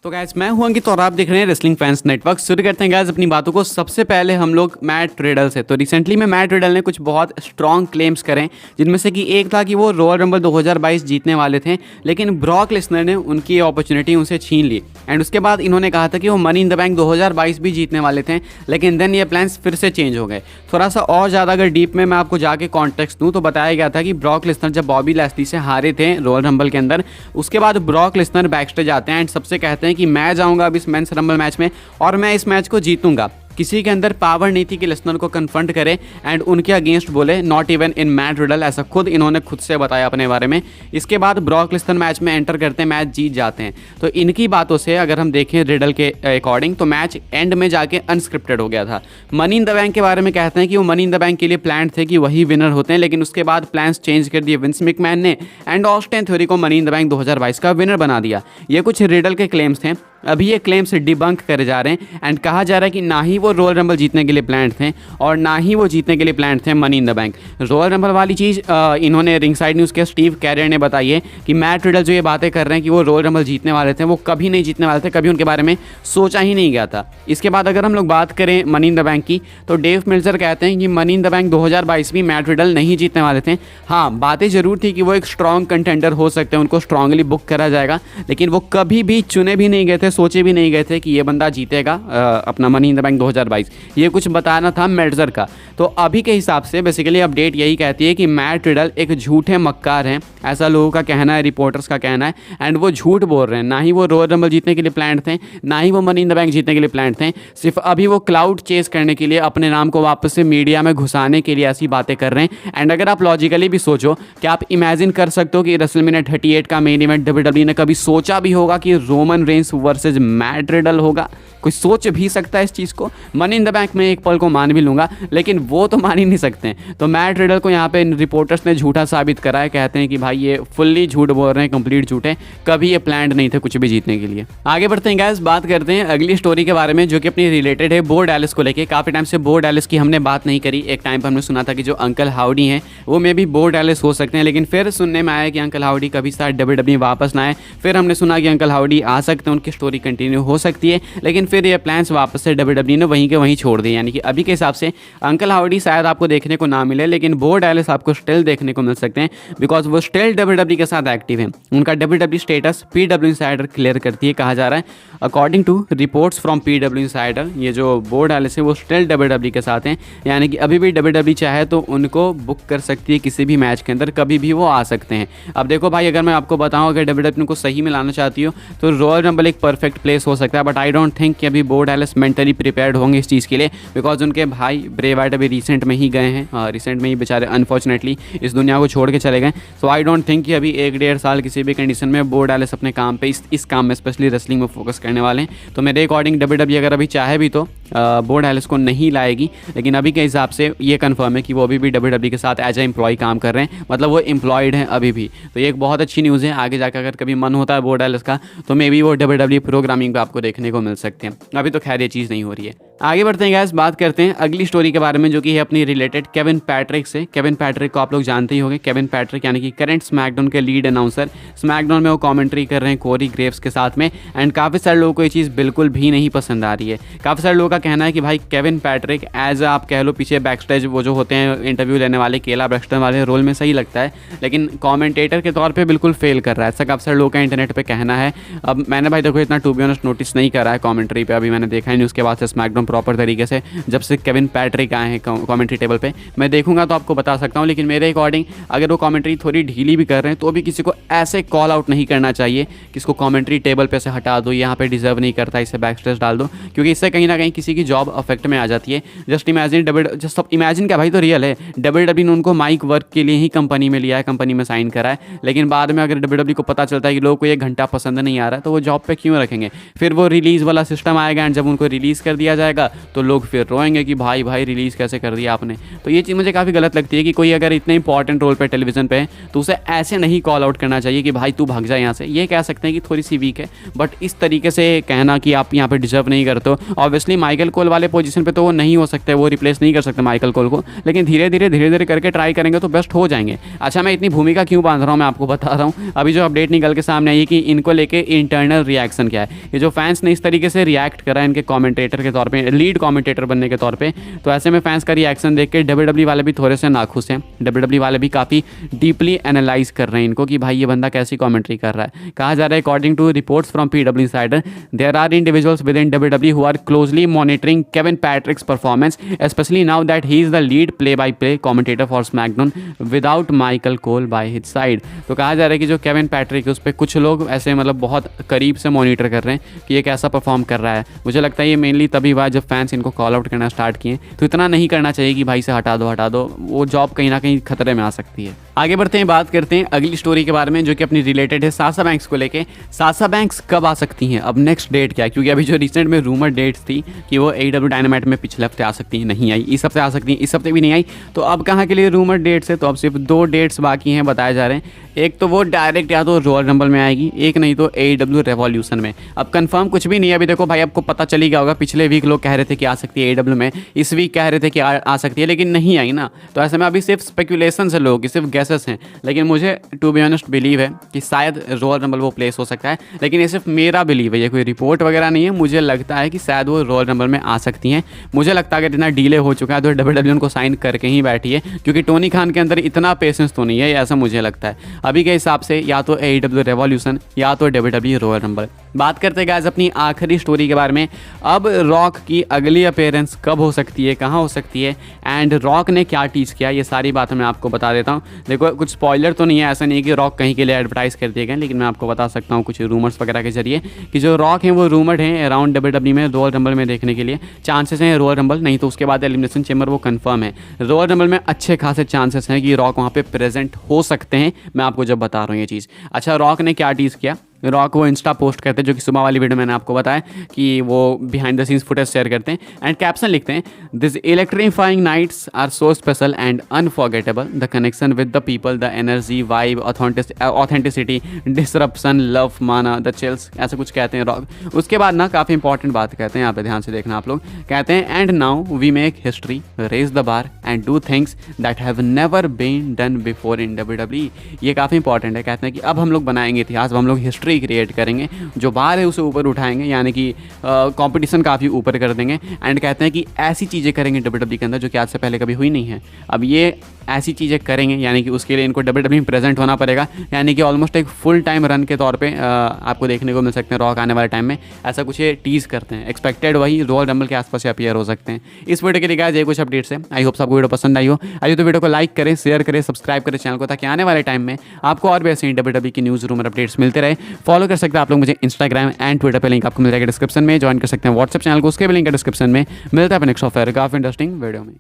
तो गाइस मैं हूं अंकित और आप देख रहे हैं रेसलिंग फैंस नेटवर्क। शुरू करते हैं गाइस अपनी बातों को। सबसे पहले हम लोग मैट रिडल से। तो रिसेंटली में मैट रिडल ने कुछ बहुत स्ट्रॉन्ग क्लेम्स करें, जिनमें से कि एक था कि वो रॉयल रंबल 2022 जीतने वाले थे, लेकिन ब्रॉक लेसनर ने उनकी अपॉर्चुनिटी उनसे छीन ली। एंड उसके बाद इन्होंने कहा था कि वो मनी इन द बैंक 2022 भी जीतने वाले थे, लेकिन देन ये प्लान्स फिर से चेंज हो गए। थोड़ा सा और ज़्यादा अगर डीप में मैं आपको जाके कॉन्टेक्स्ट दूँ तो बताया गया था कि ब्रॉक लेसनर जब बॉबी लैस्ली से हारे थे रॉयल रंबल के अंदर, उसके बाद ब्रॉक लेसनर बैक स्टेज आते हैं एंड सबसे कहते हैं कि मैं जाऊंगा अब इस मेंस रंबल मैच में और मैं इस मैच को जीतूंगा। किसी के अंदर पावर नहीं थी कि लेसनर को कन्फ्रंट करे एंड उनके अगेंस्ट बोले, not even in Matt Riddle, ऐसा खुद इन्होंने खुद से बताया अपने बारे में। इसके बाद ब्रॉक लेसनर मैच में एंटर करते हैं, मैच जीत जाते हैं। तो इनकी बातों से अगर हम देखें रिडल के अकॉर्डिंग तो मैच एंड में जाके अनस्क्रिप्टेड हो गया था। मनी इन द बैंक के बारे में कहते हैं कि वो मनी इन द बैंक के लिए प्लान थे कि वही विनर होते हैं, लेकिन उसके बाद प्लान्स चेंज कर दिए विंस मैकमैन ने एंड ऑस्टिन थ्योरी को मनी इन द बैंक 2022 का विनर बना दिया। ये कुछ रिडल के क्लेम्स थे। अभी ये क्लेम्स डिबंक करे जा रहे हैं एंड कहा जा रहा है कि ना ही वो रॉयल रंबल जीतने के लिए प्लान थे और ना ही वो जीतने के लिए प्लान थे money in the bank. Royal rumble वाली चीज़ इन्होंने रिंग साइड न्यूज़ के स्टीव कैरियर ने बताई है कि मैट रिडल जो ये बातें कर रहे हैं कि वो रॉयल रंबल जीतने वाले थे, वो कभी नहीं जीतने वाले थे, कभी उनके बारे में सोचा ही नहीं गया था। इसके बाद अगर हम लोग बात करें मनी इन द बैंक की तो डेव मिल्जर कहते हैं कि मनी इन द बैंक 2022 भी मैट रिडल नहीं जीतने वाले थे। हाँ, बातें ज़रूर थी कि वो एक स्ट्रॉन्ग कंटेंडर हो सकते हैं, उनको स्ट्रांगली बुक करा जाएगा, लेकिन वो कभी भी चुने भी नहीं गए थे, सोचे भी नहीं गए थे कि ये बंदा जीतेगा अपना मनी इन द बैंक 2022। ये कुछ बताना था मेल्जर का। तो अभी के हिसाब से बेसिकली अपडेट यही कहती है कि मैट रिडल एक झूठे मक्कार हैं, ऐसा लोगों का कहना है, रिपोर्टर्स का कहना है, एंड वो झूठ बोल रहे हैं। ना ही वो रॉयल रंबल जीतने के लिए प्लान थे, ना ही वो मनी इन द बैंक जीतने के लिए प्लान थे। सिर्फ अभी वो क्लाउड चेस करने के लिए, अपने नाम को वापस से मीडिया में घुसाने के लिए ऐसी बातें कर रहे हैं। एंड अगर आप लॉजिकली भी सोचो, क्या आप इमेजिन कर सकते हो कि रेसलमेनिया 38 का मेन इवेंट डब्ल्यूडब्ल्यूई ने कभी सोचा भी होगा कि Roman Reigns versus Matt Riddle होगा? कोई सोच भी सकता है इस चीज़ को? मनी इन द बैंक में एक पल को मान भी लूँगा, लेकिन वो तो मान ही नहीं सकते हैं। तो मैट रिडल को यहाँ पे इन रिपोर्टर्स ने झूठा साबित करा है। कहते हैं कि भाई ये फुल्ली झूठ बोल रहे हैं, कंप्लीट झूठ है, कभी ये प्लान्ड नहीं थे कुछ भी जीतने के लिए। आगे बढ़ते हैं गाइस, बात करते हैं अगली स्टोरी के बारे में जो कि अपनी रिलेटेड है बो डैलिस को लेके। काफ़ी टाइम से बो डैलिस की हमने बात नहीं करी। एक टाइम पर हमने सुना था कि जो अंकल हाउडी हैं वो मे भी बो डैलिस हो सकते हैं, लेकिन फिर सुनने में आया कि अंकल हाउडी कभी शायद डब्ल्यूडब्ल्यूई वापस ना आए। फिर हमने सुना कि अंकल हाउडी आ सकते हैं, उनकी स्टोरी कंटिन्यू हो सकती है, लेकिन फिर ये प्लान्स वापस से डब्ल्यूडब्ल्यूई ने वहीं के वहीं छोड़ दिए। यानी कि अभी के हिसाब से अंकल हाउडी शायद आपको देखने को ना मिले, लेकिन बो डैलिस आपको स्टिल देखने को मिल सकते हैं, बिकॉज वो स्टिल डब्ल्यूडब्ल्यूई के साथ एक्टिव हैं। उनका WWE status PW insider clear करती है, कहा जा रहा है according to reports from PW insider, ये जो बो डैलिस है वो स्टिल डब्ल्यूडब्ल्यूई के साथ हैं। यानी कि अभी भी डब्ल्यूडब्ल्यूई चाहे तो उनको बुक कर सकती है किसी भी मैच के अंदर, कभी भी वो आ सकते हैं। अब देखो भाई, अगर मैं आपको बताऊं, अगर डब्ल्यूडब्ल्यूई को सही में लाना चाहती हो तो रॉयल रंबल एक परफेक्ट प्लेस हो सकता है, बट आई डोंट थिंक कि अभी बो डैलिस मेंटली प्रिपेयर्ड होंगे इस चीज़ के लिए, बिकॉज उनके भाई ब्रे वाइट अभी रिसेंट में ही गए हैं, रिसेंट में ही बेचारे अनफॉर्चुनेटली इस दुनिया को छोड़ के चले गए। सो आई डोंट थिंक कि अभी 1-1.5 साल किसी भी कंडीशन में बो डैलिस अपने काम पे इस काम में स्पेशली रेसलिंग में फोकस करने वाले हैं। तो मेरे अकॉर्डिंग डब्ल्यूडब्ल्यूई अगर अभी चाहे भी तो बो डैलिस को नहीं लाएगी, लेकिन अभी के हिसाब से ये कंफर्म है कि वो अभी भी डब्ल्यूडब्ल्यूई के साथ एज ए एम्प्लॉय काम कर रहे हैं, मतलब वो एम्प्लॉयड हैं अभी भी। तो ये एक बहुत अच्छी न्यूज़ है। आगे जाकर अगर कभी मन होता है बो डैलिस का तो मे बी वो डब्ल्यूडब्ल्यूई प्रोग्रामिंग पे आपको देखने को मिल सकते हैं। अभी तो खैर ये चीज़ नहीं हो रही है। आगे बढ़ते हैं गाइस, बात करते हैं अगली स्टोरी के बारे में जो कि है अपनी रिलेटेड केविन पैट्रिक से। केविन पैट्रिक को आप लोग जानते ही होंगे। केविन पैट्रिक यानी कि करंट स्मैकडाउन के लीड अनाउंसर। स्मैकडाउन में वो कमेंट्री कर रहे हैं कोरी ग्रेव्स के साथ में, एंड काफ़ी सारे लोगों को ये चीज़ बिल्कुल भी नहीं पसंद आ रही है। काफ़ी सारे लोगों का कहना है कि भाई केविन पैट्रिक एज आप कह लो पीछे बैक स्टेज वो जो होते हैं इंटरव्यू लेने वाले केला ब्रैक्सटन वाले रोल में सही लगता है, लेकिन कमेंटेटर के तौर पे बिल्कुल फेल कर रहा है, ऐसा काफ़ी सारे लोगों का इंटरनेट पे कहना है। अब मैंने भाई देखो इतना टू बी ऑनेस्ट नोटिस नहीं करा है कमेंट्री पे, अभी मैंने देखा है नहीं उसके बाद से स्मैकडाउन प्रॉपर तरीके से जब से केविन पैट्रिक आए हैं कमेंट्री टेबल पे। मैं देखूंगा तो आपको बता सकता हूँ, लेकिन मेरे अकॉर्डिंग अगर वो कमेंट्री थोड़ी ढीली भी कर रहे हैं तो भी किसी को ऐसे कॉल आउट नहीं करना चाहिए कि इसको कमेंट्री टेबल पे से हटा दो, यहाँ पे डिजर्व नहीं करता, इसे बैक स्टेज डाल दो, क्योंकि इससे कहीं ना कहीं किसी की जॉब अफेक्ट में आ जाती है। जस्ट इमेजिन क्या भाई, तो रियल है, डब्ल्यूडब्ल्यूई ने उनको माइक वर्क के लिए ही कंपनी में लिया है, कंपनी में साइन करा है, लेकिन बाद में अगर डब्ल्यूडब्ल्यूई को पता चलता है कि लोगों को 1 घंटा पसंद नहीं आ रहा है तो वो जॉब पे क्यों रखेंगे? फिर वो रिलीज़ वाला सिस्टम आएगा एंड जब उनको रिलीज़ कर दिया जाएगा जाएगा तो लोग फिर रोएंगे कि भाई भाई रिलीज़ कैसे कर दिया आपने। तो ये चीज़ मुझे काफ़ी गलत लगती है कि कोई अगर इतने इंपॉर्टेंट रोल पे टेलीविज़न पे है तो उसे ऐसे नहीं कॉल आउट करना चाहिए कि भाई तू भाग जा यहाँ से। ये कह सकते हैं कि थोड़ी सी वीक है, बट इस तरीके से कहना कि आप यहाँ पे डिजर्व नहीं करते हो। ऑब्वियसली माइकल कोल वाले पोजीशन पे तो वो नहीं हो सकते, वो रिप्लेस नहीं कर सकते माइकल कोल को, लेकिन धीरे धीरे करके ट्राई करेंगे तो बेस्ट हो जाएंगे। अच्छा, मैं इतनी भूमिका क्यों बांध रहा हूँ मैं आपको बता रहा हूँ। अभी जो अपडेट निकल के सामने आई है कि इनको लेके इंटरनल रिएक्शन क्या है, ये जो फैंस ने इस तरीके से रिएक्ट करा इनके कमेंटेटर के तौर पे, लीड कमेंटेटर बनने के तौर पे, तो ऐसे में फैंस का रिएक्शन देख के डब्ल्यूडब्ल्यू वाले भी थोड़े से नाखुश हैं। डब्ल्यूडब्ल्यू वाले भी काफ़ी डीपली एनालाइज कर रहे हैं इनको कि भाई ये बंदा कैसी कमेंट्री कर रहा है। कहा जा रहा है according to reports from PW Insider, there are individuals within WWE who are closely monitoring Kevin Patrick's performance, especially now that he is the lead play by play commentator for SmackDown without Michael Cole by his side. तो कहा जा रहा है कि जो Kevin Patrick है उस पर कुछ लोग ऐसे मतलब बहुत करीब से मॉनिटर कर रहे हैं कि ये कैसा परफॉर्म कर रहा है। मुझे लगता है ये मेनली तभी हुआ जब फैंस इनको कॉल आउट करना स्टार्ट किए। तो इतना नहीं करना चाहिए कि भाई से हटा दो, वो जॉब कहीं ना कहीं खतरे में आ सकती है। आगे बढ़ते हैं, बात करते हैं अगली स्टोरी के बारे में जो कि अपनी रिलेटेड है साशा बैंक्स को लेके। साशा बैंक्स कब आ सकती हैं, अब नेक्स्ट डेट क्या है, क्योंकि अभी जो रिसेंट में रूमर डेट्स थी कि वो AEW डायनामाइट में पिछले हफ्ते आ सकती है, नहीं आई, इस हफ्ते आ सकती है, इस हफ्ते भी नहीं आई। तो अब कहाँ के लिए रूमर डेट्स है, तो अब सिर्फ 2 डेट्स बाकी हैं बताए जा रहे हैं। एक तो वो डायरेक्ट या तो रॉयल रंबल में आएगी, एक नहीं तो AEW रेवोल्यूशन में। अब कंफर्म कुछ भी नहीं है अभी। देखो भाई आपको पता चली गया होगा, पिछले वीक लोग कह रहे थे कि आ सकती है AEW में, इस वीक कह रहे थे कि आ सकती है, लेकिन नहीं आई ना। तो ऐसे में अभी सिर्फ स्पेकुलेशन है लोगों की, सिर्फ गैसेस हैं। लेकिन मुझे टू बी ऑनेस्ट बिलीव है कि शायद रॉयल रंबल वो प्लेस हो सकता है, लेकिन ये सिर्फ मेरा बिलीव है, ये कोई रिपोर्ट वगैरह नहीं है। मुझे लगता है कि शायद वो रॉयल रंबल में आ सकती हैं। मुझे लगता है अगर इतना डिले हो चुका है तो WWE उनको साइन करके ही बैठी है, क्योंकि टोनी खान के अंदर इतना पेशेंस तो नहीं है, ऐसा मुझे लगता है अभी के हिसाब से। या तो AEW रेवोल्यूशन या तो WWE रॉयल रंबल। बात करते हैं गाइस अपनी आखिरी स्टोरी के बारे में। अब रॉक की अगली अपीयरेंस कब हो सकती है, कहाँ हो सकती है, एंड रॉक ने क्या टीज किया, ये सारी बातें मैं आपको बता देता हूँ। देखो कुछ स्पॉइलर तो नहीं है, ऐसा नहीं कि रॉक कहीं के लिए एडवर्टाइज कर दिए गए, लेकिन मैं आपको बता सकता हूँ कुछ रूमर्स वगैरह के जरिए कि जो रॉक हैं वो रूमर्ड हैं अराउंड WWE में रॉयल रंबल में देखने के लिए चांसेस हैं। रॉयल रंबल नहीं तो उसके बाद एलिमिनेशन चेंबर वो कंफर्म है। रॉयल रंबल में अच्छे खासे चांसेस हैं कि रॉक वहाँ पे प्रेजेंट हो सकते हैं, मैं आपको जब बता रहा हूँ ये चीज़। अच्छा, रॉक ने क्या टीज किया, रॉक वो इंस्टा पोस्ट करते हैं, जो कि सुबह वाली वीडियो मैंने आपको बताया कि वो behind the scenes footage share करते हैं, एंड कैप्शन लिखते हैं, this electrifying nights are so special and unforgettable, the connection with the people, the energy, vibe, authenticity, disruption, love, mana, the chills, ऐसा कुछ कहते हैं रॉक। उसके बाद ना काफ़ी इंपॉर्टेंट बात कहते हैं, यहाँ पे ध्यान से देखना आप लोग। कहते हैं, and now we make history, raise the bar and do things that have never been done before in WWE। ये काफ़ी इंपॉर्टेंट है। कहते हैं कि अब हम लोग बनाएंगे इतिहास, अब हम लोग हिस्ट्री क्रिएट करेंगे, जो बार है उसे ऊपर उठाएंगे, यानी कि कंपटीशन काफ़ी ऊपर कर देंगे। एंड कहते हैं कि ऐसी चीज़ें करेंगे WWE के अंदर जो कि आज से पहले कभी हुई नहीं है। अब ये ऐसी चीज़ें करेंगे, यानी कि उसके लिए इनको WWE में प्रेजेंट होना पड़ेगा, यानी कि ऑलमोस्ट एक फुल टाइम रन के तौर पे आपको देखने को मिल सकते हैं रॉक आने वाले टाइम में। ऐसा कुछ ये टीज करते हैं, एक्सपेक्टेड वही रॉयल रंबल के आसपास से अपीयर हो सकते हैं। इस वीडियो के लिए गाइस ये कुछ अपडेट्स है। आई होप आपको वीडियो पसंद आई हो। आइए तो वीडियो को लाइक करें, शेयर करें, सब्सक्राइब करें चैनल को, ताकि आने वाले टाइम में आपको और भी ऐसे WWE की न्यूज़ रूमर अपडेट्स मिलते रहे। फॉलो कर सकते हैं आप लोग मुझे इंस्टाग्राम एंड ट्विटर पे, लिंक आपको मिल जाएगा डिस्क्रिप्शन में। ज्वाइन कर सकते हैं व्हाट्सएप चैनल को, उसके भी लिंक है डिस्क्रिप्शन में। मिलता है नेक्स्ट ऑफर काफ़ी इंटरेस्टिंग वीडियो में।